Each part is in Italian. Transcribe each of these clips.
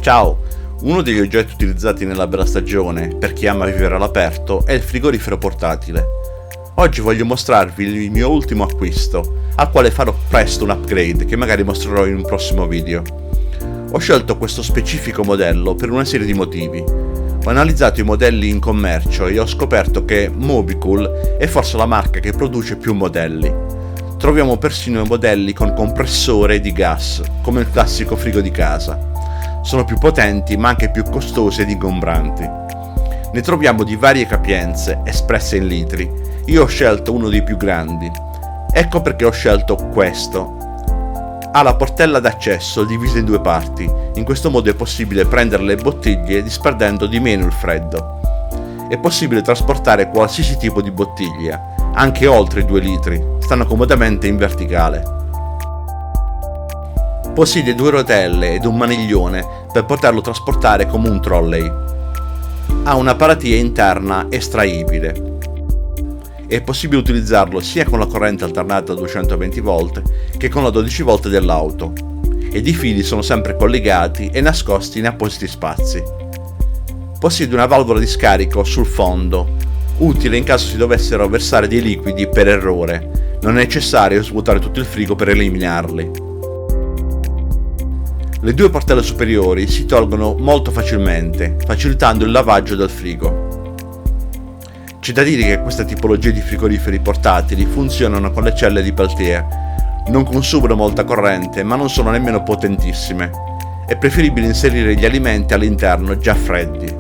Ciao! Uno degli oggetti utilizzati nella bella stagione, per chi ama vivere all'aperto, è il frigorifero portatile. Oggi voglio mostrarvi il mio ultimo acquisto, al quale farò presto un upgrade che magari mostrerò in un prossimo video. Ho scelto questo specifico modello per una serie di motivi. Ho analizzato i modelli in commercio e ho scoperto che Mobicool è forse la marca che produce più modelli. Troviamo persino modelli con compressore di gas, come il classico frigo di casa. Sono più potenti ma anche più costosi ed ingombranti. Ne troviamo di varie capienze, espresse in litri. Io ho scelto uno dei più grandi. Ecco perché ho scelto questo. Ha la portella d'accesso divisa in due parti. In questo modo è possibile prendere le bottiglie disperdendo di meno il freddo. È possibile trasportare qualsiasi tipo di bottiglia, anche oltre i 2 litri. Stanno comodamente in verticale. Possiede 2 rotelle ed un maniglione per poterlo trasportare come un trolley. Ha una paratia interna estraibile. È possibile utilizzarlo sia con la corrente alternata a 220 volt che con la 12 volt dell'auto, ed i fili sono sempre collegati e nascosti in appositi spazi. Possiede una valvola di scarico sul fondo, utile in caso si dovessero versare dei liquidi per errore. Non è necessario svuotare tutto il frigo per eliminarli. Le 2 portelle superiori si tolgono molto facilmente, facilitando il lavaggio del frigo. C'è da dire che questa tipologia di frigoriferi portatili funzionano con le celle di Peltier. Non consumano molta corrente, ma non sono nemmeno potentissime. È preferibile inserire gli alimenti all'interno già freddi.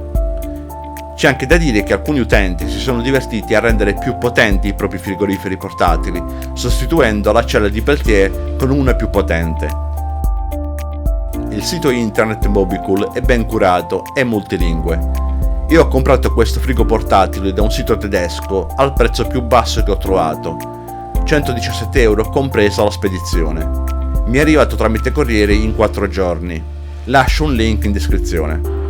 C'è anche da dire che alcuni utenti si sono divertiti a rendere più potenti i propri frigoriferi portatili, sostituendo la cella di Peltier con una più potente. Il sito internet Mobicool è ben curato e multilingue. Io ho comprato questo frigo portatile da un sito tedesco al prezzo più basso che ho trovato, 117 euro compresa la spedizione. Mi è arrivato tramite corriere in 4 giorni. Lascio un link in descrizione.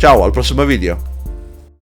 Ciao, al prossimo video!